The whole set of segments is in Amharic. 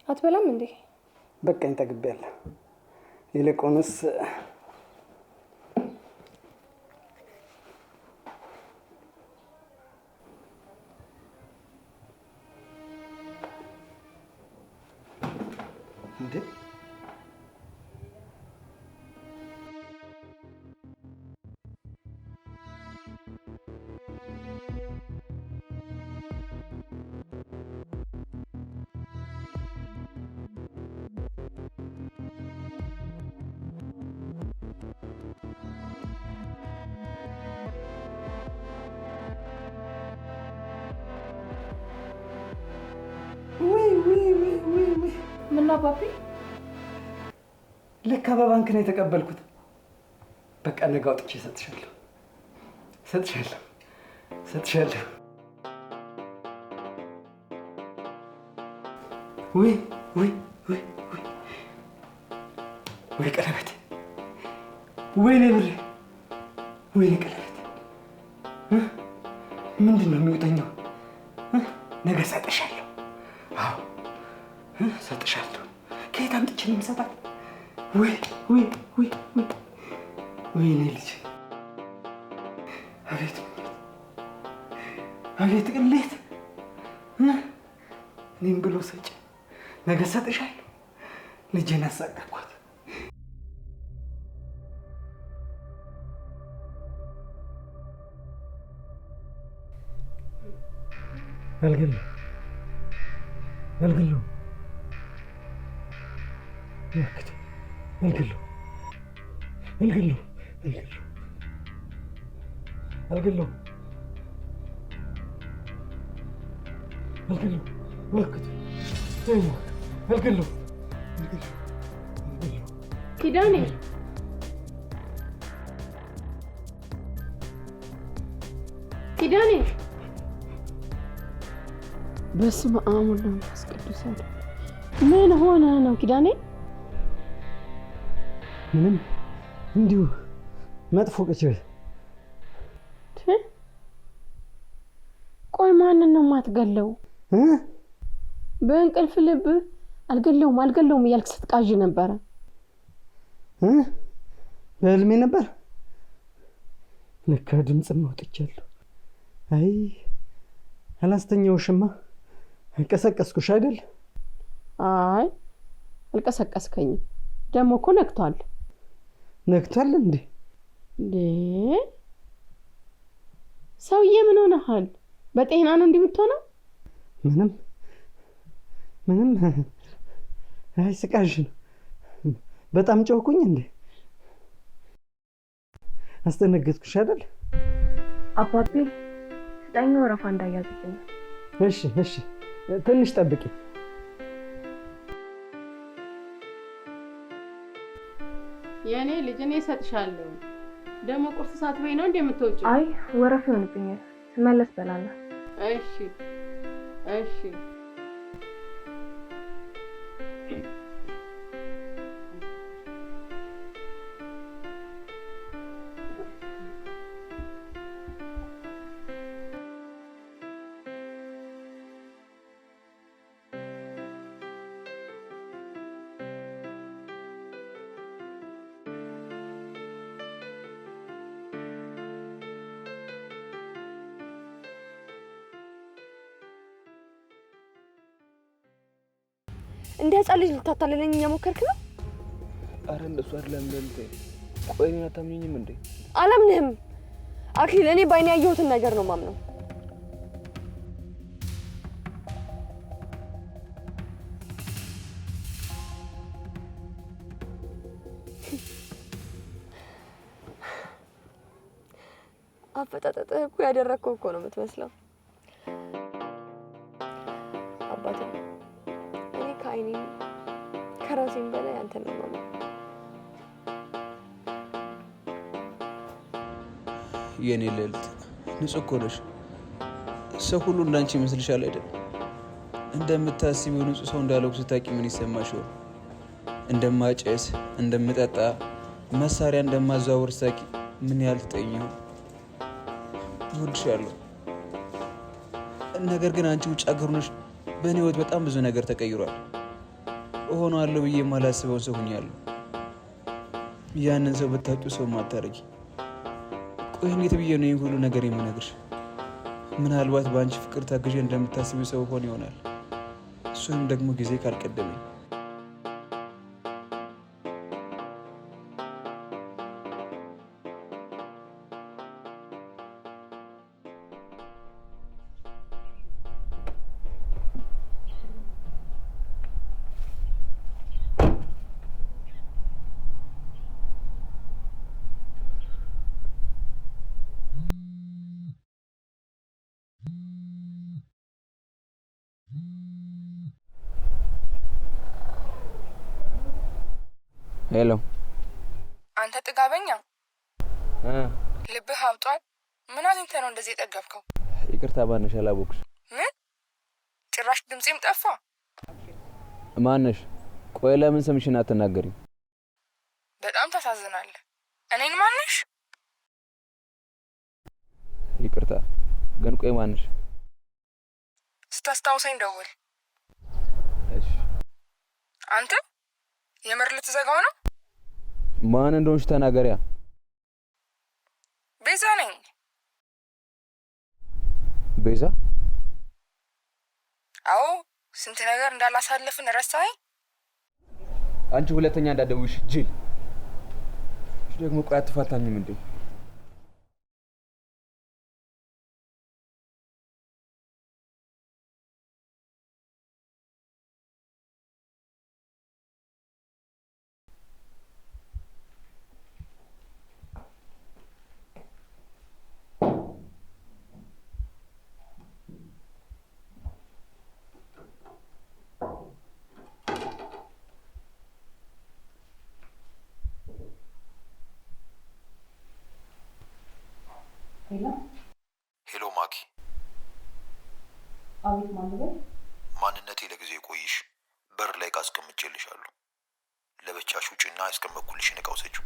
አትበላም እንዴ? በቃኝ ጠግቤያለሁ። ይልቁንስ እንዴ ምነው አባቢ? ለካ በባንክ ነው የተቀበልኩት። በቃ ነገ አውጥቼ እሰጥሻለሁ። ወይ ቀለበት፣ ወይኔ ብሬ፣ ወይኔ ቀለበት። ምንድን ነው የሚውጠኛው? ነገ እሰጥሻለሁ። አዎ እሰጥሻለሁ። ከየት አምጥቼ ነው የምሰጣት? ወይኔ ልጅ፣ አቤት ቅሌት! እኔም ብሎ ሰጭ። ነገ እሰጥሻለሁ። ልጄን አሳቀኳት። አልገለውም። ኪዳኔ በስመ አብ ወወልድ ወመንፈስ ቅዱስ። ምን ሆነ ነው ኪዳኔ? ምንም እንዲሁ መጥፎ ቅጭት። ቆይ ማንን ነው የማትገለው? በእንቅልፍ ልብ አልገለውም እያልክ ስትቃዥ ነበረ። በህልሜ ነበር። ለካ ድምፅም አውጥቻለሁ። አይ አላስተኛውሽማ። ቀሰቀስኩሽ አይደል? አይ አልቀሰቀስከኝም። ደግሞ እኮ ነክቷል እንዴ? ሰውዬ ምን ሆነሃል? በጤና ነው እንዲህ የምትሆነው? ምንም አይ ስቃዥ ነው። በጣም ጮህኩኝ እንዴ? አስተነገጥኩሽ አይደል? አባቢ ስጠኝ፣ ወረፋ እንዳያዝብኝ። እሺ ትንሽ ጠብቂ። የኔ ልጅ እኔ እሰጥሻለሁ። ደግሞ ቁርስ ሳትበይ ነው እንዴ የምትወጪው? አይ ወረፋ ይሆንብኛል፣ ስመለስ በላለሁ። እሺ እንደ ህፃን ልጅ ልታታለለኝ እየሞከርክ ነው? አረ እንደሱ አይደለም እንዴ? ቆይ እኔን አታምኚኝም እንዴ? አላምንህም አክሊል። እኔ ባይኔ ያየሁትን ነገር ነው ማምነው። አፈጣጠጥህ እኮ ያደረግከው እኮ ነው የምትመስለው። አባቴ እኔ ከአይኔ ከራሴም በላይ አንተን ነው የማምነው። የኔ ልዕልት ንጹህ እኮ ነሽ። ሰው ሁሉ እንዳንቺ ይመስልሻል አይደል? እንደምታስቢው ንጹህ ሰው እንዳለው ስታውቂ ምን ይሰማሽ ይሆን? እንደማጨስ፣ እንደምጠጣ፣ መሳሪያ እንደማዘዋወር ስታውቂ ምን ያህል ትጠይኝ ይሆን? እወድሻለሁ። ነገር ግን አንቺ ውጭ ሀገር ሆነሽ በእኔ ህይወት በጣም ብዙ ነገር ተቀይሯል። እሆናለሁ ብዬ የማላስበው ሰው ሆኛለሁ። ያንን ሰው ብታውቂው ሰው ማታረጊ። ቆይ እንዴት ብዬ ነው ይህን ሁሉ ነገር የምነግርሽ? ምናልባት በአንቺ ፍቅር ታግዤ እንደምታስቢው ሰው ሆን ይሆናል። እሱንም ደግሞ ጊዜ ካልቀደመኝ። ሄሎ፣ አንተ ጥጋበኛ ልብህ አብጧል። ምን አግኝተህ ነው እንደዚህ የጠገብከው? ይቅርታ ባነሽ፣ አላወኩሽ። ምን ጭራሽ ድምጼም ጠፋ? ማነሽ? ቆይ ለምን ስምሽን አትናገሪም? በጣም ታሳዝናለህ። እኔን ማነሽ? ይቅርታ ግን ቆይ ማነሽ? ስታስታውሰኝ ደውል። እሺ። አንተ የምር ልትዘጋው ነው? ማን እንደሆንሽ ተናገሪያ። ቤዛ ነኝ። ቤዛ? አዎ፣ ስንት ነገር እንዳላሳለፍን ረሳኸኝ? አንቺ ሁለተኛ እንዳትደውይሽ ጅል። ደግሞ ቆይ አትፋታኝም እንዴ? ሄሎ ማኪ። አቤት። ማንበል ማንነቴ ለጊዜ ቆይሽ። በር ላይ እቃ አስቀምጬልሻለሁ። ለብቻሽ ውጭና ያስቀመጥኩልሽን እቃ ውሰጂው።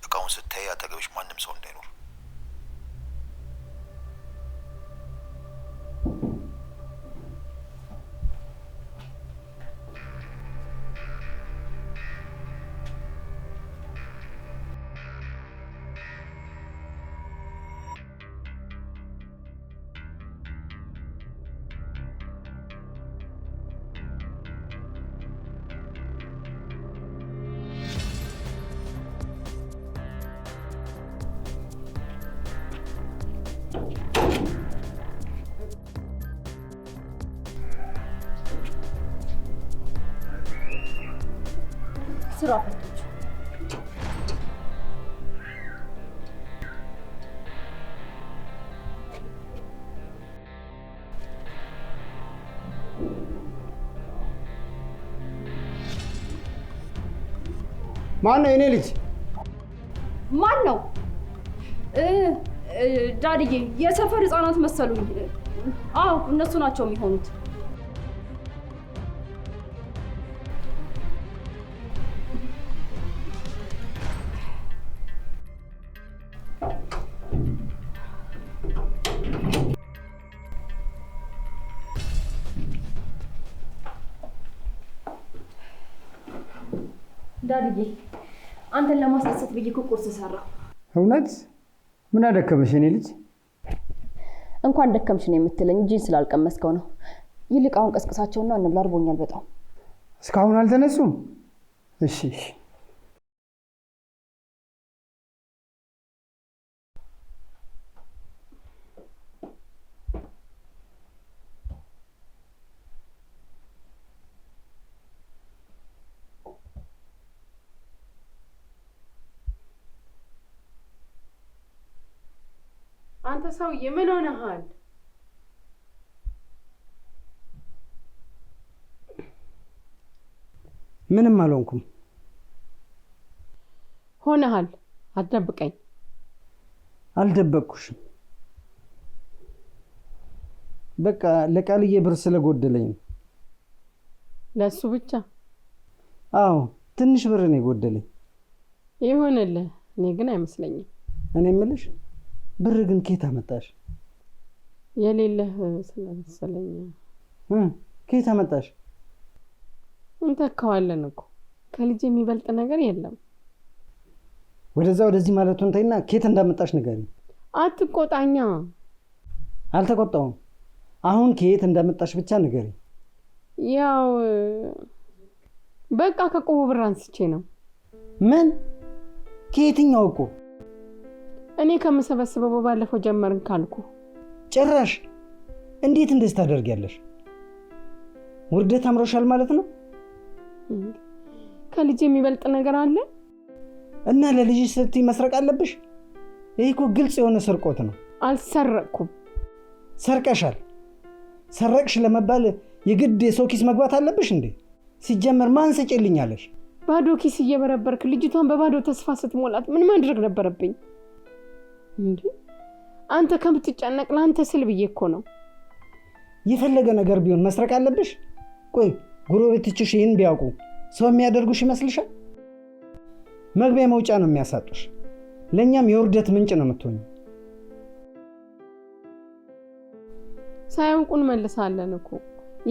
እቃውን ስታይ አጠገብሽ ማንም ሰው እንዳይኖር። ስራ ፈቶች ማን ነው? የኔ ልጅ ማን ነው? ዳድዬ፣ የሰፈር ህፃናት መሰሉኝ። አዎ እነሱ ናቸው የሚሆኑት። ዳድዬ፣ አንተን ለማስደሰት ብዬ እኮ ቁርስ ሰራሁ። እውነት? ምን አደከመሽ የኔ ልጅ? እንኳን ደከምሽ ነው የምትለኝ እጅን ስላልቀመስከው ነው። ይልቅ አሁን ቀስቅሳቸውና እንብላ፣ አርቦኛል በጣም። እስካሁን አልተነሱም? እሺ እሺ። አንተ ሰውዬ ምን ሆነሃል? ምንም አልሆንኩም። ሆነሃል። አትደብቀኝ። አልደበቅኩሽም። በቃ ለቃልዬ ብር ስለጎደለኝ ነው። ለሱ ብቻ? አዎ ትንሽ ብር ነው የጎደለኝ። ይሁንልህ። እኔ ግን አይመስለኝም። እኔ የምልሽ ብር ግን ከየት አመጣሽ? የሌለህ ስለመሰለኝ። ከየት አመጣሽ? እንተካዋለን እኮ ከልጅ የሚበልጥ ነገር የለም። ወደዛ ወደዚህ ማለቱን ተይና ከየት እንዳመጣሽ ንገሪኝ። አትቆጣኛ። አልተቆጣሁም። አሁን ከየት እንዳመጣሽ ብቻ ንገሪኝ። ያው በቃ ከቆቦ ብር አንስቼ ነው። ምን? ከየትኛው እኮ? እኔ ከምሰበስበው ባለፈው ጀመርን ካልኩ። ጭራሽ እንዴት እንደዚህ ታደርጊያለሽ? ውርደት አምሮሻል ማለት ነው። ከልጅ የሚበልጥ ነገር አለ? እና ለልጅ ስትይ መስረቅ አለብሽ? ይሄ እኮ ግልጽ የሆነ ስርቆት ነው። አልሰረቅኩም። ሰርቀሻል። ሰረቅሽ ለመባል የግድ የሰው ኪስ መግባት አለብሽ እንዴ? ሲጀመር ማን ስጭልኛለሽ? ባዶ ኪስ እየበረበርክ ልጅቷን በባዶ ተስፋ ስትሞላት ምን ማድረግ ነበረብኝ እንዴ? አንተ ከምትጨነቅ ለአንተ ስል ብዬ እኮ ነው። የፈለገ ነገር ቢሆን መስረቅ አለብሽ? ቆይ ጎረቤቶችሽ ይህን ቢያውቁ ሰው የሚያደርጉሽ ይመስልሻል? መግቢያ መውጫ ነው የሚያሳጡሽ። ለእኛም የውርደት ምንጭ ነው የምትሆኝ። ሳያውቁን መልሳለን እኮ።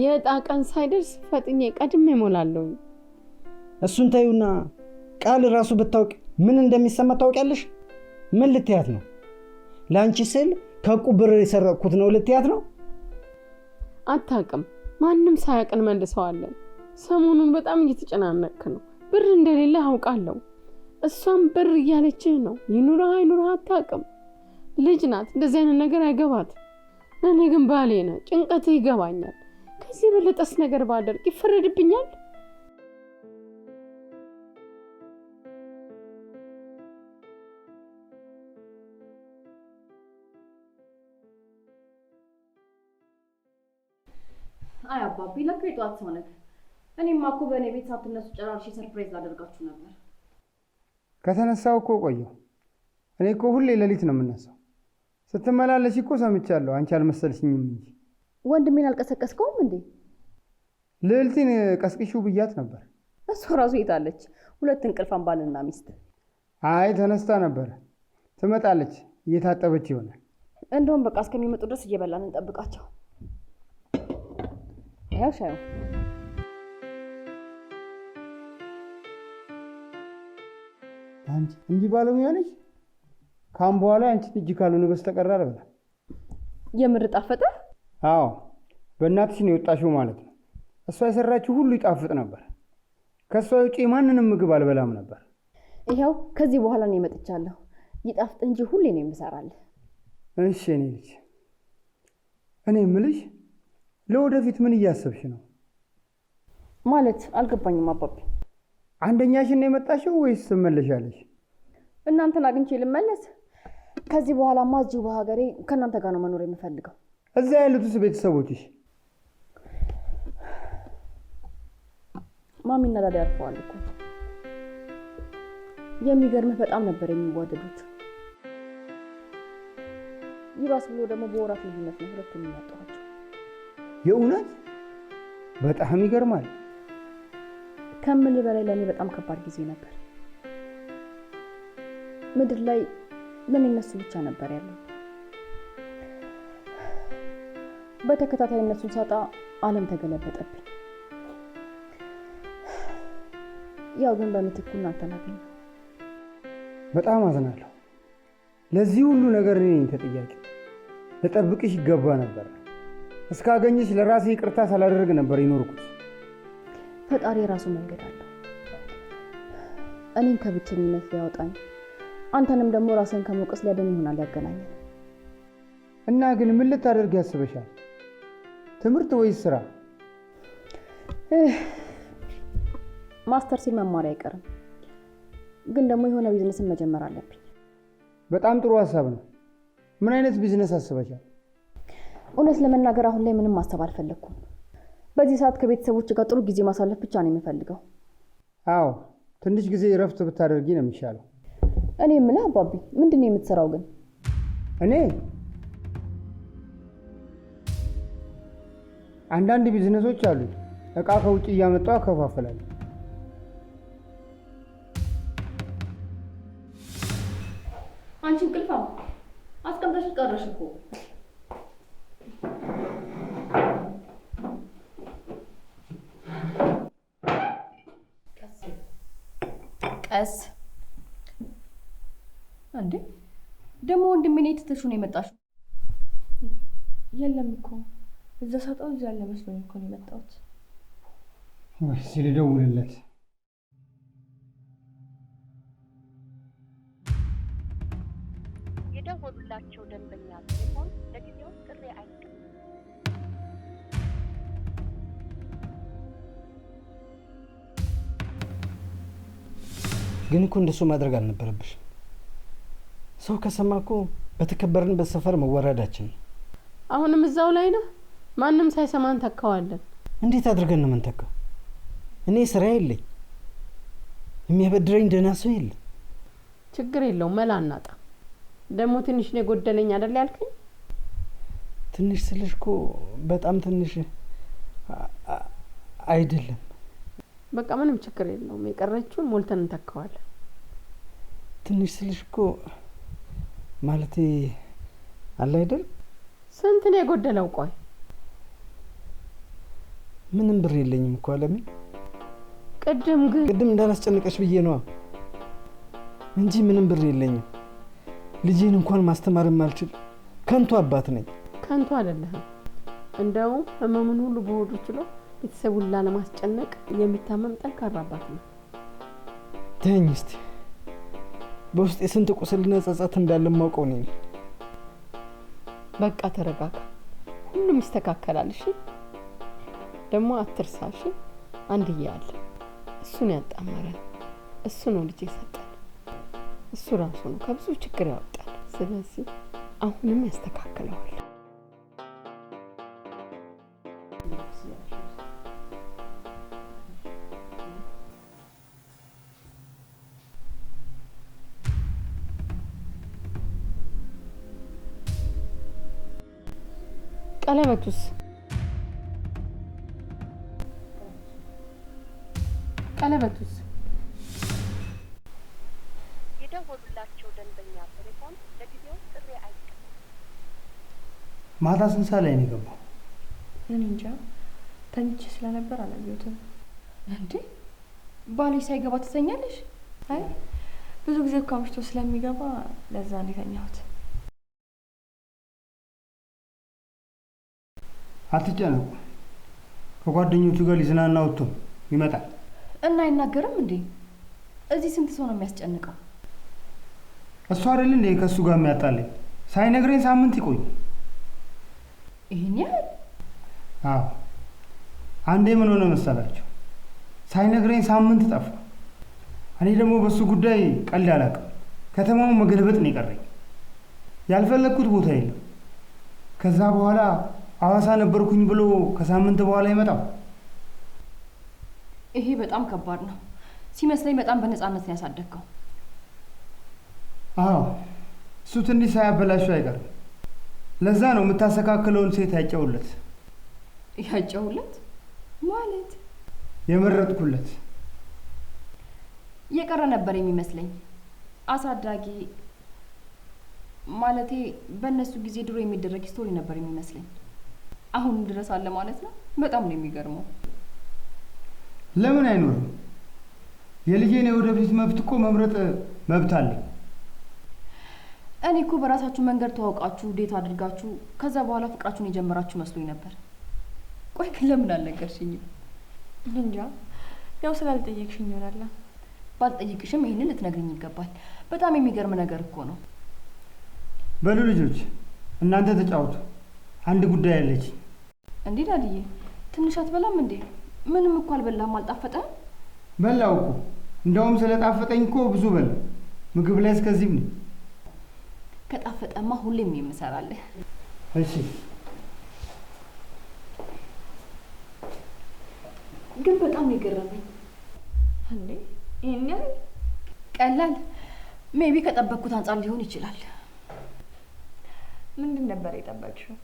የዕጣ ቀን ሳይደርስ ፈጥኜ ቀድሜ እሞላለሁ። እሱን ተይውና ቃል ራሱ ብታውቅ ምን እንደሚሰማ ታውቂያለሽ? ምን ልትያት ነው? ለአንቺ ስል ከዕቁብ ብር የሰረቅኩት ነው ልትያት ነው? አታውቅም። ማንም ሳያውቅን መልሰዋለን። ሰሞኑን በጣም እየተጨናነቅክ ነው። ብር እንደሌለ አውቃለሁ። እሷም ብር እያለችህ ነው። ይኑርህ አይኑርህ አታውቅም። ልጅ ናት። እንደዚህ አይነት ነገር አይገባት። እኔ ግን ባሌ ነው። ጭንቀትህ ይገባኛል። ከዚህ በለጠስ ነገር ባደርግ ይፈረድብኛል? አይ አባቢ ለካ የጧት ሰው ነህ። እኔማ እኮ በእኔ ቤት ሳትነሱ ጨራርሼ ሰርፕራይዝ ላደርጋችሁ ነበር። ከተነሳው እኮ ቆየሁ። እኔ እኮ ሁሌ ሌሊት ነው የምነሳው። ስትመላለሽ እኮ ሰምቻለሁ። አንቺ አልመሰልሽኝም እንጂ። ወንድሜን አልቀሰቀስከውም እንዴ? ልዕልቲን ቀስቅሺው ብያት ነበር። እሷ ራሱ የታለች? ሁለት እንቅልፋን ባልና ሚስት። አይ ተነስታ ነበር። ትመጣለች። እየታጠበች ይሆናል። እንደውም በቃ እስከሚመጡ ድረስ እየበላን እንጠብቃቸው። ያው ሻዩ አንቺ እንዲህ ባለሙያ ነሽ። ካም በኋላ አንቺ እጅ ካልሆነ በስተቀር አልበላ። የምር ጣፈጠ? አዎ በእናትሽ ነው የወጣሽው ማለት ነው። እሷ የሰራችው ሁሉ ይጣፍጥ ነበር። ከሷ ውጪ ማንንም ምግብ አልበላም ነበር። ይሄው ከዚህ በኋላ ነው የመጥቻለሁ። ይጣፍጥ እንጂ ሁሌ ነው የምሰራልህ። እሺ እኔ ልጅ፣ እኔ የምልሽ ለወደፊት ምን እያሰብሽ ነው? ማለት አልገባኝም አባቢ። አንደኛሽን ነው የመጣሽው ወይስ ትመለሻለሽ? እናንተን አግኝቼ ልመለስ? ከዚህ በኋላማ እዚሁ በሀገሬ ከእናንተ ጋር ነው መኖር የምፈልገው። እዛ ያሉትስ ቤተሰቦችሽ? ማሚና ዳዲ አርፈዋል እኮ። የሚገርምህ በጣም ነበር የሚዋደዱት። ይባስ ብሎ ደግሞ በወራት ልዩነት ነው ሁለቱም የሚያጣቸው። የእውነት በጣም ይገርማል። ከምል በላይ ለኔ በጣም ከባድ ጊዜ ነበር። ምድር ላይ ለኔ እነሱ ብቻ ነበር ያለው። በተከታታይ እነሱን ሳጣ ዓለም ተገለበጠብኝ። ያው ግን በምትኩ እናንተን አገኘሁ። በጣም አዝናለሁ። ለዚህ ሁሉ ነገር እኔ ነኝ ተጠያቂ። ልጠብቅሽ ይገባ ነበር። እስካገኘሽ ለራሴ ይቅርታ ሳላደርግ ነበር የኖርኩት። ፈጣሪ የራሱ መንገድ አለው። እኔን ከብቸኝነት ሊያወጣኝ፣ አንተንም ደግሞ ራስን ከመውቀስ ሊያደን ይሆናል ያገናኘን። እና ግን ምን ልታደርግ ያስበሻል? ትምህርት ወይስ ስራ? ማስተርሴን መማር አይቀርም፣ ግን ደግሞ የሆነ ቢዝነስን መጀመር አለብኝ። በጣም ጥሩ ሀሳብ ነው። ምን አይነት ቢዝነስ አስበሻል? እውነት ለመናገር አሁን ላይ ምንም ማሰብ አልፈለኩም። በዚህ ሰዓት ከቤተሰቦች ጋር ጥሩ ጊዜ ማሳለፍ ብቻ ነው የምፈልገው። አዎ ትንሽ ጊዜ እረፍት ብታደርጊ ነው የሚሻለው። እኔ የምልህ አባቢ ምንድን ነው የምትሰራው ግን? እኔ አንዳንድ ቢዝነሶች አሉ። እቃ ከውጭ እያመጣሁ አከፋፍላለሁ። አንቺ እንቅልፋ አስቀምጠሽ ቀረሽ እኮ። ቀስ እንዴ! ደግሞ ወንድሜ ነው ትተሹ ነው የመጣሽው? የለም እኮ እዛ ሳጣው እዛ ያለ መስሎኝ እኮ ነው የመጣሁት። ወይስ ልደውልለት? የደወሉላቸው ደንበኛ ቴሌፎን ለጊዜው ጥሪ አይገኝም። ግን እኮ እንደሱ ማድረግ አልነበረብሽ። ሰው ከሰማ እኮ በተከበርንበት ሰፈር መወረዳችን ነው። አሁንም እዛው ላይ ነው። ማንም ሳይሰማን ተካዋለን። እንዴት አድርገን ነው የምንተካው? እኔ ስራ የለኝ፣ የሚያበድረኝ ደህና ሰው የለም። ችግር የለውም፣ መላ እናጣ። ደግሞ ትንሽ ነው የጎደለኝ አይደል ያልከኝ? ትንሽ ስልሽ እኮ በጣም ትንሽ አይደለም። በቃ ምንም ችግር የለውም፣ የቀረችውን ሞልተን እንተካዋለን። ትንሽ ስልሽ እኮ ማለቴ አለ አይደል? ስንት ነው የጎደለው? ቆይ ምንም ብር የለኝም እኮ አለሜ። ቅድም እንዳላስጨንቀሽ ብዬ ነዋ እንጂ ምንም ብር የለኝም። ልጄን እንኳን ማስተማር የማልችል ከንቱ አባት ነኝ። ከንቱ አይደለህም። እንደውም ህመሙን ሁሉ በሆዱ ችሎ ቤተሰቡን ላለማስጨነቅ የሚታመም ጠንካራ አባት ነው። ተኝ እስቲ። በውስጥ የስንት ቁስልና ጸጸት እንዳለ ማውቀው ነኝ። በቃ ተረጋጋ፣ ሁሉም ይስተካከላል። እሺ ደግሞ አትርሳ። እሺ አንድዬ አለ፣ እሱን ያጣመረን እሱ ነው ልጅ የሰጠን። እሱ ራሱ ነው ከብዙ ችግር ያወጣል። ስለዚህ አሁንም ያስተካክለዋል። ቀለበቱስ የደወሉላቸው ደንበኛ ቴሌፎን ለጊዜው ጥሪ አይገኝም። ማታ ስንት ሰዓት ላይ ነው የገባው? እኔ እንጃ፣ ተኝቼ ስለነበር አላየሁትም። እንዴ ባሌ ሳይገባ ትተኛለሽ? አይ ብዙ ጊዜ እኮ አምሽቶ ስለሚገባ ለዛ ነው የተኛሁት። አትጨነቁ፣ ከጓደኞቹ ጋር ሊዝናና ወጥቶ ይመጣል። እና አይናገርም እንዴ? እዚህ ስንት ሰው ነው የሚያስጨንቀው? እሱ አይደል እንዴ ከሱ ጋር የሚያጣለኝ? ሳይነግረኝ ሳምንት ይቆይ። ይሄን ያህል? አዎ፣ አንዴ ምን ሆነ መሰላችሁ? ሳይነግረኝ ሳምንት ጠፋ። እኔ ደግሞ በሱ ጉዳይ ቀልድ አላውቅም። ከተማውን መገልበጥ ነው የቀረኝ። ያልፈለግኩት ቦታ የለም። ከዛ በኋላ ሐዋሳ ነበርኩኝ ብሎ ከሳምንት በኋላ ይመጣል። ይሄ በጣም ከባድ ነው። ሲመስለኝ በጣም በነፃነት ነው ያሳደግከው። አዎ፣ እሱ ትንሽ ሳያበላሹ አይቀርም። ለዛ ነው የምታስተካክለውን ሴት ያጨውለት። ያጨውለት ማለት? የመረጥኩለት። የቀረ ነበር የሚመስለኝ። አሳዳጊ ማለቴ በእነሱ ጊዜ ድሮ የሚደረግ ስቶሪ ነበር የሚመስለኝ። አሁን ድረስ አለ ማለት ነው። በጣም ነው የሚገርመው። ለምን አይኖርም? የልጄን የወደፊት መብት እኮ መምረጥ መብት አለኝ። እኔ እኮ በራሳችሁ መንገድ ተዋውቃችሁ ዴት አድርጋችሁ ከዛ በኋላ ፍቅራችሁን የጀመራችሁ መስሎኝ ነበር። ቆይ ግን ለምን አልነገርሽኝም? እንጃ፣ ያው ስላልጠየቅሽኝ ይሆናል። ባልጠይቅሽም ይሄንን ልትነግሪኝ ይገባል። በጣም የሚገርም ነገር እኮ ነው። በሉ ልጆች እናንተ ተጫወቱ፣ አንድ ጉዳይ አለች። እንዴ ዳድዬ፣ ትንሽ አትበላም እንዴ? ምንም እኮ አልበላም። አልጣፈጠህም? በላው እኮ፣ እንደውም ስለጣፈጠኝ እኮ ብዙ በላ። ምግብ ላይ እስከዚህም ነው። ከጣፈጠማ ሁሌም የምሰራልህ። እሺ። ግን በጣም የገረመኝ እንዴ ይሄን ያህል ቀላል ሜቢ ከጠበቅኩት አንጻር ሊሆን ይችላል። ምንድን ነበር የጠበቅሽው?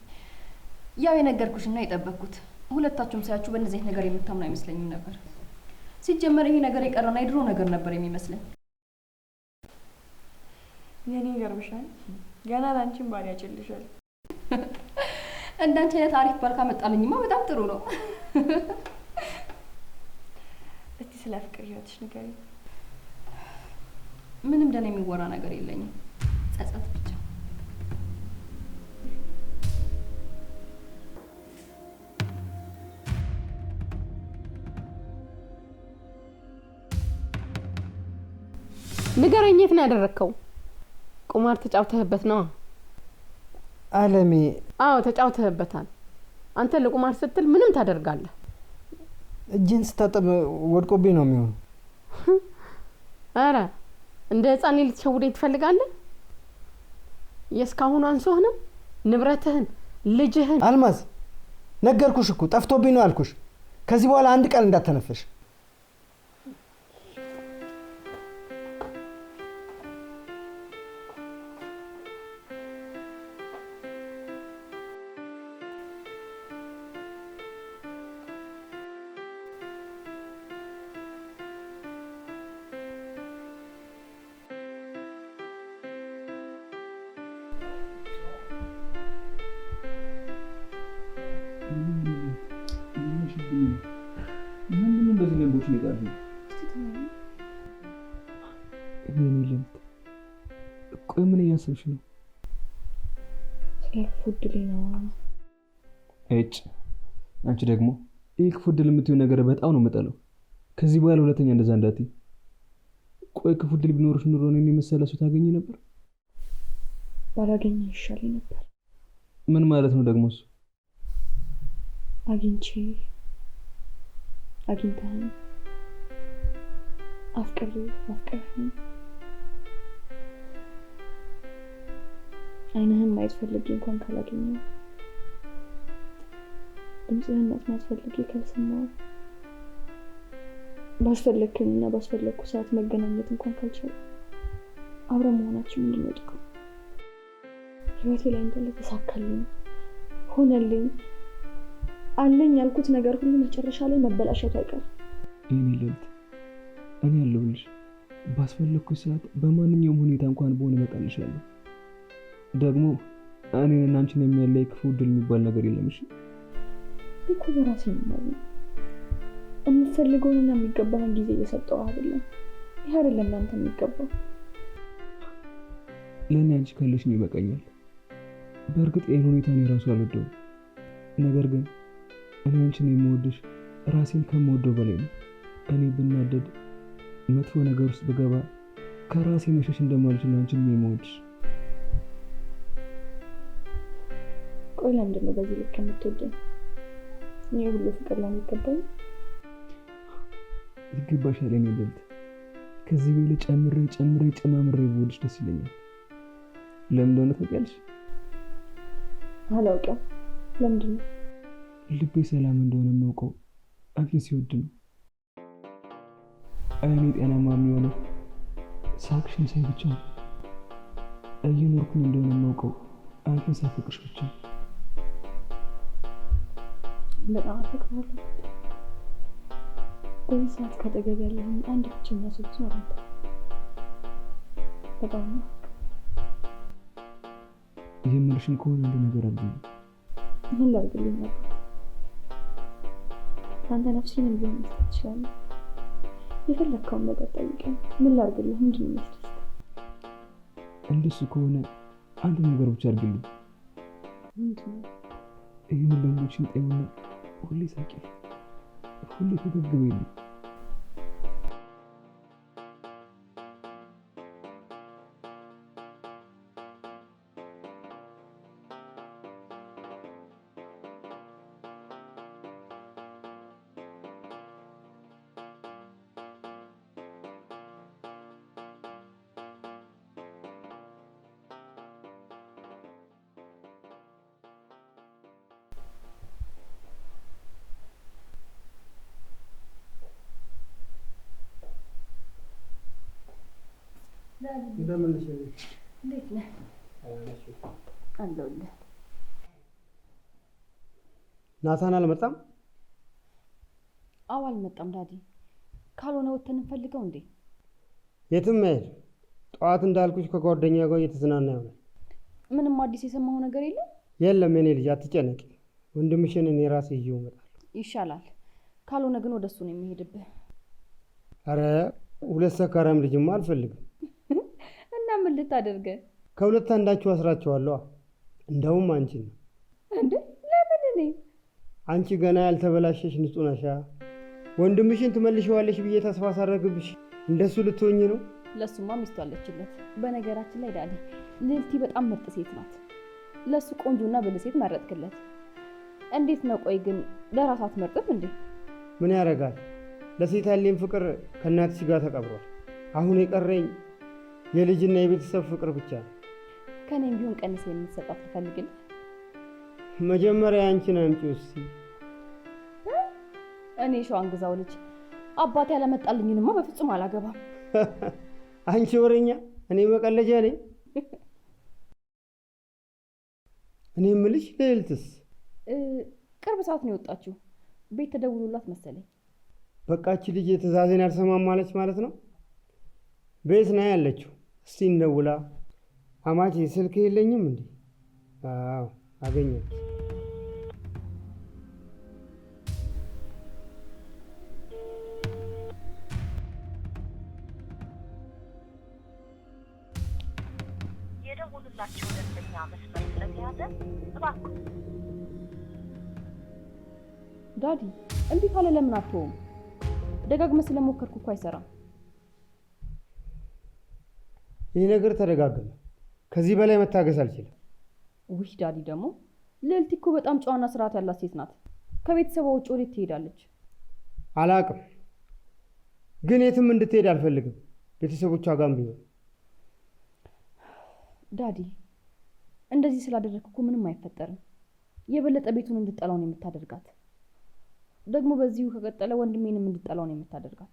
ያው የነገርኩሽና የጠበቅኩት። ሁለታችሁም ሳያችሁ በእነዚህ ነገር የምታምኑ አይመስለኝም ነበር። ሲጀመር ይሄ ነገር የቀረና የድሮ ነገር ነበር የሚመስለኝ። የኔ ይገርምሻል፣ ገና ላንቺም ባል ያጭልሻል። እንዳንቺ አይነት አሪፍ ባል ካመጣልኝማ በጣም ጥሩ ነው። እስቲ ስለ ፍቅር ህይወትሽ ንገሪኝ። ምንም ደህና የሚወራ ነገር የለኝም። ጸጸት ብቻ። ንገረኝ፣ የት ነው ያደረግከው? ቁማር ተጫውተህበት ነው? አለሜ። አዎ ተጫውተህበታል። አንተ ለቁማር ስትል ምንም ታደርጋለህ። እጄን ስታጠብ ወድቆብኝ ነው የሚሆነው። አረ እንደ ህፃን ልትሸውደኝ ትፈልጋለህ? የእስካሁኑ አንሶህ ነው? ንብረትህን፣ ልጅህን። አልማዝ ነገርኩሽ እኮ ጠፍቶብኝ ነው አልኩሽ። ከዚህ በኋላ አንድ ቃል እንዳትተነፍሽ። ምንም እንደዚህ ለምቦች ይጣሉ ቆይ ምን እያሰብሽ ነው? ስለ ክፉ ዕድሌ ነው። እጭ አንቺ ደግሞ ይህ ክፉ ዕድል የምትይው ነገር በጣም ነው የምጠላው። ከዚህ በኋላ ሁለተኛ እንደዛ እንዳትይ። ቆይ ክፉ ዕድል ቢኖርሽ ኑሮ እኔን የመሰለ ሰው ታገኝ ነበር? ባላገኘ ይሻለኝ ነበር። ምን ማለት ነው ደግሞ እሱ? አግኝተኸኝ አፍቅረኸኝ አይንህን ማየት ፈልጌ እንኳን ካላገኘው፣ ድምፅህን መስማት ፈልጌ ካልሰማው፣ ባስፈለግከኝና ባስፈለግኩ ሰዓት መገናኘት እንኳን ካልቻለ አብረን መሆናችን ምንድን ነው ጥቅሙ? ህይወቴ ላይ እንዳለ ተሳካልኝ፣ ሆነልኝ፣ አለኝ ያልኩት ነገር ሁሉ መጨረሻ ላይ መበላሸቱ አይቀርም። የኔ ልዕልት፣ እኔ ያለሁልሽ። ባስፈለግኩሽ ሰዓት በማንኛውም ሁኔታ እንኳን በሆነ እመጣልሻለሁ። ደግሞ እኔንና አንቺን የሚያለይ ክፉ ዕድል የሚባል ነገር የለም። እሺ እኮ በራሴ ነው የምፈልገውንና የሚገባህን ጊዜ እየሰጠው አይደለም። ይሄ አይደለም ለአንተ የሚገባው። ለእኔ አንቺ ካለሽኝ ይበቃኛል። በእርግጥ ይህን ሁኔታ እኔ ራሱ አልወደውም። ነገር ግን እኔ አንቺን የምወድሽ ራሴን ከምወደው በላይ ነው። እኔ ብናደድ መጥፎ ነገር ውስጥ ብገባ ከራሴ መሸሽ እንደማልችል አንቺን የምወድሽ። ቆይ ለምንድን ነው በዚህ ልክ የምትወደኝ? ይሄ ሁሉ ፍቅር ለኔ ይገባኝ? ይገባሻል የኔ ልዕልት። ከዚህ በላይ ጨማምሬ ብወድሽ ደስ ይለኛል። ለምን እንደሆነ ታውቂያለሽ? አላውቅም። ለምንድን ነው? ልቤ ሰላም እንደሆነ የማውቀው አንቺን ሲወድ ነው። አይኔ ጤናማ የሚሆነው ሳቅሽን ሳይ ብቻ ነው። እየኖርኩኝ እንደሆነ የማውቀው አንቺን ሳፈቅርሽ ብቻ ነው። በጣም አፈቅርሃለሁ። በዚህ ሰዓት ከአጠገብ ያለህን አንድ ብቸኛ ሰው ብትኖር አንተ። በጣም ነው የምልሽን ከሆነ አንድ ነገር አድርጊልኝ። ምን ላድርግልኝ ነበር? አንተ ነፍሴን ቢሆን መስጠት ትችላለህ። የፈለግከውን ነገር ጠይቀኝ። ምን ላድርግልህ? ምንድን ነው የሚያስደስትህ? እንደሱ ከሆነ አንድ ነገር ብቻ አድርጊልኝ። ምንድን ነው? ይህን ለምቦችን ጤውና ሁሌ ሳቂ፣ ሁሌ ፈገግ በይልኝ። እንደምን ነሽ? እንዴት ነህ? አለሁልህ። ናታን አልመጣም? አዎ አልመጣም ዳዲ። ካልሆነ ወተን እንፈልገው እንዴ? የትም አይሄድ። ጠዋት እንዳልኩሽ ከጓደኛ ጋር እየተዝናና ይሆናል። ምንም አዲስ የሰማው ነገር የለም? የለም የኔ ልጅ አትጨነቂ። ወንድምሽን እኔ ራሴ ይዤው እመጣለሁ። ይሻላል። ካልሆነ ግን ወደሱ ነው የሚሄድብህ። አረ ሁለት ሰካራም ልጅማ አልፈልግም። ምን ልታደርገ? ከሁለት አንዳችሁ አስራቸዋለሁ። እንደውም አንቺ ነው እንዴ? ለምን እኔ? አንቺ ገና ያልተበላሸሽ ንጹህ ነሻ። ወንድምሽን ትመልሺዋለሽ ብዬ ተስፋ ሳረግብሽ እንደሱ ልትሆኚ ነው? ለሱማ ሚስቱ አለችለት። በነገራችን ላይ ዳዲ ልዕልቲ በጣም ምርጥ ሴት ናት። ለሱ ቆንጆና ብልህ ሴት መረጥክለት። እንዴት ነው? ቆይ ግን ለራሷ አትመርጥም እንዴ? ምን ያደርጋል? ለሴት ያለኝ ፍቅር ከእናትሽ ጋር ተቀብሯል። አሁን የቀረኝ የልጅና የቤተሰብ ፍቅር ብቻ ነው። ከኔም ቢሆን ቀንስ የምትሰጣት ትፈልግልህ? መጀመሪያ አንቺን አምጪው እስኪ። እኔ ሸዋን ግዛው ልጅ አባቴ ያለመጣልኝንማ በፍጹም አላገባም። አንቺ ወሬኛ፣ እኔ መቀለጃ ነኝ። እኔ የምልሽ ልዕልትስ? ቅርብ ሰዓት ነው የወጣችው። ቤት ተደውሎላት መሰለኝ። በቃች ልጅ የትእዛዜን አልሰማም ማለች ማለት ነው። ቤት ነው ያለችው። እስቲ እንደውላ። አማቼ ስልክ የለኝም እንዴ? አዎ አገኘሁት። የደውሉላቸው ደንበኛ መስመር ስለተያዘ እባክዎ። ዳዲ እንዲህ ካለ ለምን አትተውም? ደጋግመህ ስለሞከርኩ እኮ አይሰራም። ይህ ነገር ተደጋገመ። ከዚህ በላይ መታገስ አልችልም። ውይ ዳዲ ደግሞ ልዕልቲ እኮ በጣም ጨዋና ስርዓት ያላት ሴት ናት። ከቤተሰቧ ውጭ ወዴት ትሄዳለች? አላቅም፣ ግን የትም እንድትሄድ አልፈልግም። ቤተሰቦቿ ጋርም ቢሆን። ዳዲ እንደዚህ ስላደረግክ እኮ ምንም አይፈጠርም። የበለጠ ቤቱን እንድጠላው ነው የምታደርጋት። ደግሞ በዚሁ ከቀጠለ ወንድሜንም እንድጠላው ነው የምታደርጋት።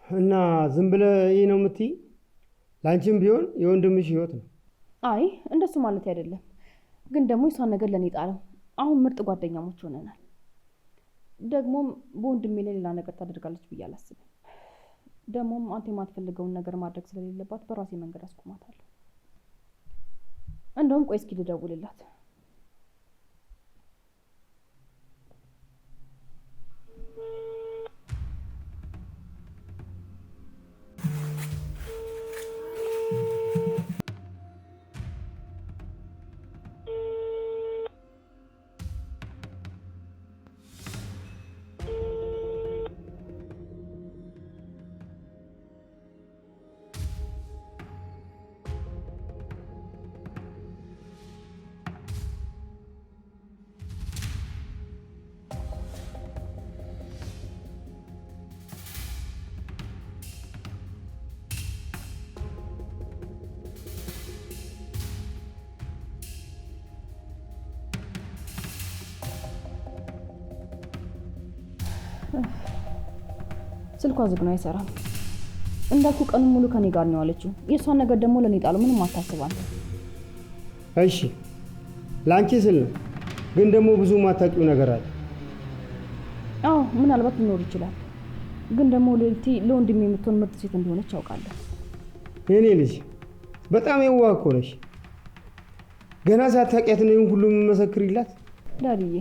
እና ዝም ብለህ ይህ ነው የምትይ? ላንቺም ቢሆን የወንድምሽ ህይወት ነው። አይ እንደሱ ማለት አይደለም፣ ግን ደግሞ እሷን ነገር ለኔ ጣለው። አሁን ምርጥ ጓደኛሞች ሆነናል። ደግሞም በወንድሜ ላይ ሌላ ነገር ታደርጋለች ብዬ አላስብም። ደግሞም አንተ የማትፈልገውን ነገር ማድረግ ስለሌለባት በራሴ መንገድ አስቆማታለሁ። እንደውም ቆይ እስኪ ልደውልላት። ስልኳ ዝግ ነው፣ አይሰራም። እንዳልኩ ቀኑን ሙሉ ከኔ ጋር ነው ያለችው። የእሷን ነገር ደግሞ ለኔ ጣሉ። ምንም አታስባል። እሺ ላንቺ ስል ነው፣ ግን ደግሞ ብዙ ማታውቂው ነገር አለ። አዎ ምናልባት ሊኖር ይችላል፣ ግን ደግሞ ልዕልቲ ለወንድሜ የምትሆን ምርጥ ሴት እንደሆነች አውቃለሁ። የኔ ልጅ በጣም የዋህ እኮ ነሽ። ገና ሳታውቂያት ነው ሁሉ የምመሰክሪላት። ዳድዬ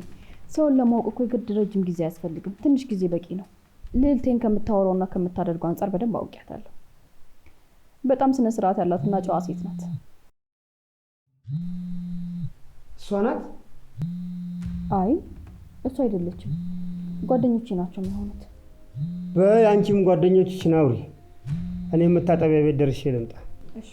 ሰውን ለማወቅ እኮ የግድ ረጅም ጊዜ አያስፈልግም። ትንሽ ጊዜ በቂ ነው። ልዕልቴን ከምታወራውና ከምታደርገው አንጻር በደንብ አውቂያታለሁ። በጣም ስነ ስርዓት ያላትና ጨዋ ሴት ናት። እሷ ናት? አይ እሷ አይደለችም፣ ጓደኞቼ ናቸው የሚሆኑት። በአንቺም ጓደኞችሽን አውሪ። እኔ መታጠቢያ ቤት ደርሼ ልምጣ። እሺ።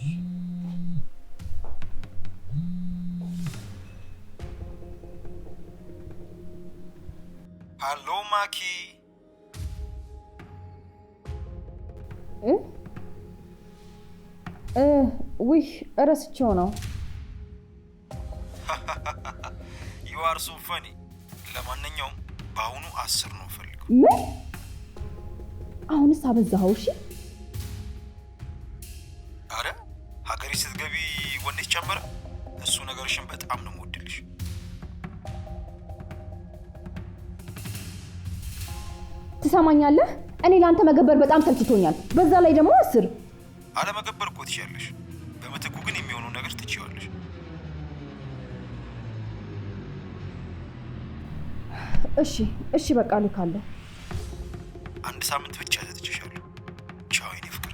ሃሎ ማኪ። ውይ እረስቼው ነው። ዩ አር ሶ ፈኒ። ለማንኛውም በአሁኑ 10 ነው ፈልገው። ምን? አሁንስ አበዛኸው። እሺ። አረ ሀገሬ ስትገቢ ወንዴት ጨመረ። እሱ ነገርሽን በጣም ነው የምወድልሽ። ትሰማኛለህ? እኔ ለአንተ መገበር በጣም ሰልችቶኛል። በዛ ላይ ደግሞ 10 አለመገበር እኮ ትችያለሽ። በምትኩ ግን የሚሆነው ነገር ትችያለሽ። እሺ በቃ ልካለሁ። 1 ሳምንት ብቻ ሰጥቼሻለሁ። ቻው የኔ ፍቅር።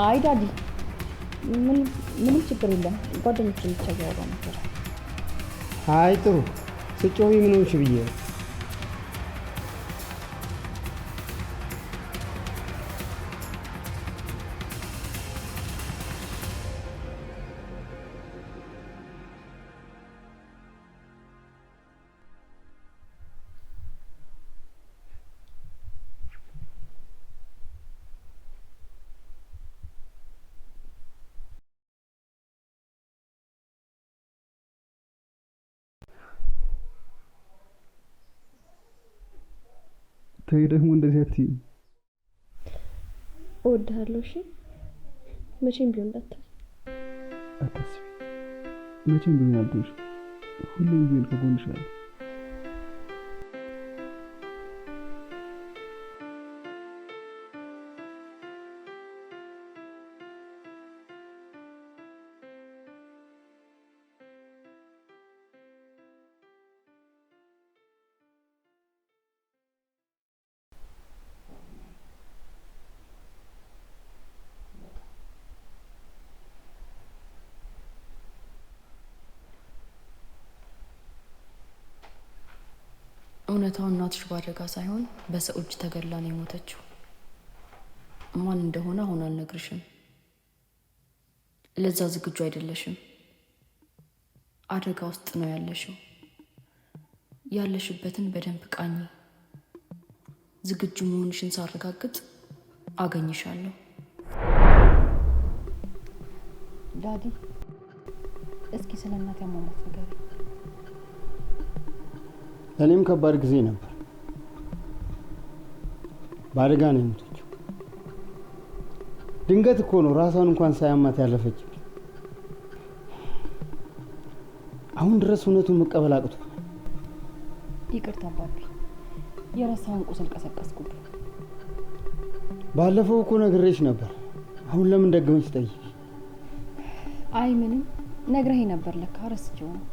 አይ ዳዲ ምንም ችግር የለም። ጓደኞችን ብቻ እያወራ ነበር። አይ ጥሩ ስጮሂ ምን ሆንሽ ብዬ ተይ ደግሞ እንደዚህ አትይኝ። እወድሃለሁ። እሺ መቼም ቢሆን እንዳትተው። አታስቢ፣ መቼም ቢሆን አልተውሽ። ሁሌም ቢሆን ከጎንሽ አለሁ። እውነታው እናትሽ ባደጋ ሳይሆን በሰው እጅ ተገድላ ነው የሞተችው። ማን እንደሆነ አሁን አልነግርሽም። ለዛ ዝግጁ አይደለሽም። አደጋ ውስጥ ነው ያለሽው። ያለሽበትን በደንብ ቃኝ። ዝግጁ መሆንሽን ሳረጋግጥ አገኝሻለሁ። ዳዲ እስኪ ስለ እናት ያሟሟት ነገር ለእኔም ከባድ ጊዜ ነበር። በአደጋ ነው የሞተችው። ድንገት እኮ ነው ራሷን እንኳን ሳያማት ያለፈች። አሁን ድረስ እውነቱን መቀበል አቅቶ። ይቅርታ አባቢ፣ የረሳውን ቁስል ቀሰቀስኩብኝ። ባለፈው እኮ ነግሬሽ ነበር። አሁን ለምን ደግመሽ ጠይቂ? አይ ምንም ነግረኸኝ ነበር። ለካ ረስቼው ነው።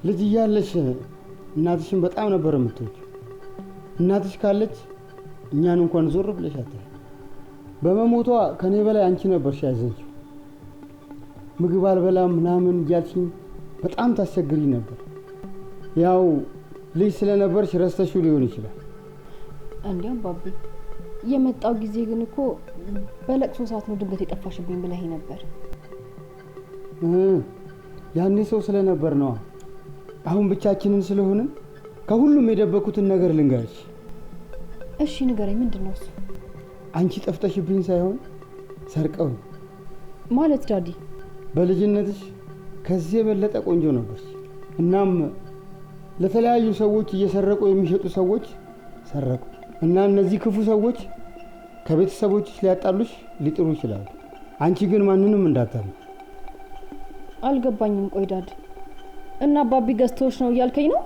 ልጅ እያለሽ እናትሽን በጣም ነበር የምትወጂው። እናትሽ ካለች እኛን እንኳን ዞር ብለሽ አታይ። በመሞቷ ከኔ በላይ አንቺ ነበርሽ ያዘንሽው። ምግብ አልበላም ምናምን እያልሽኝ በጣም ታስቸግሪ ነበር። ያው ልጅ ስለነበርሽ ረስተሽው ሊሆን ይችላል። እንዲያም ባቢ የመጣው ጊዜ ግን እኮ በለቅሶ ሰዓት ነው ድንገት የጠፋሽብኝ ብለኸኝ ነበር። ያኔ ሰው ስለነበር ነው። አሁን ብቻችንን ስለሆነ ከሁሉም የደበኩትን ነገር ልንገርሽ። እሺ ንገረኝ። ምንድን ነው እሱ? አንቺ ጠፍተሽብኝ ሳይሆን ሰርቀው ማለት። ዳዲ በልጅነትሽ ከዚህ የበለጠ ቆንጆ ነበርሽ። እናም ለተለያዩ ሰዎች እየሰረቁ የሚሸጡ ሰዎች ሰረቁ እና እነዚህ ክፉ ሰዎች ከቤተሰቦችሽ ሊያጣሉሽ ሊጥሩ ይችላሉ። አንቺ ግን ማንንም እንዳታምኚ። አልገባኝም። ቆይ ዳዲ እና አባቢ ገዝቶሽ ነው እያልከኝ ነው?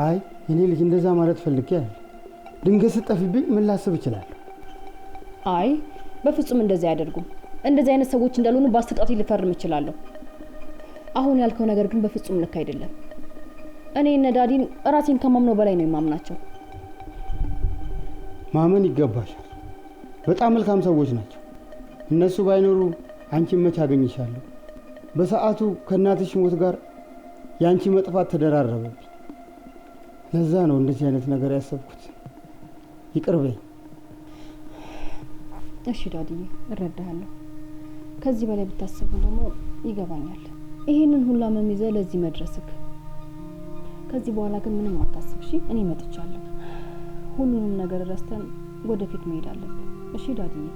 አይ እኔ ልጅ እንደዛ ማለት ፈልጌ አይደል። ድንገት ስጠፊብኝ ምን ላስብ እችላለሁ? አይ በፍጹም እንደዚህ አያደርጉም። እንደዚህ አይነት ሰዎች እንዳልሆኑ በአስተጣቲ ልፈርም እችላለሁ። አሁን ያልከው ነገር ግን በፍጹም ልክ አይደለም። እኔ እነ ዳዲን ራሴን ከማምነው በላይ ነው የማምናቸው። ማመን ይገባሻል። በጣም መልካም ሰዎች ናቸው። እነሱ ባይኖሩ አንቺን መች አገኝሻለሁ? በሰዓቱ ከእናትሽ ሞት ጋር የአንቺ መጥፋት ተደራረበብኝ። ለዛ ነው እንደዚህ አይነት ነገር ያሰብኩት። ይቅር በይ። እሺ ዳዲዬ እረዳሃለሁ። ከዚህ በላይ ብታስቡ ደግሞ ይገባኛል። ይሄንን ሁላ መሚዘ ለዚህ መድረስክ። ከዚህ በኋላ ግን ምንም አታስብ እሺ? እኔ መጥቻለሁ። ሁሉንም ነገር ረስተን ወደፊት መሄድ አለብን። እሺ ዳዲዬ?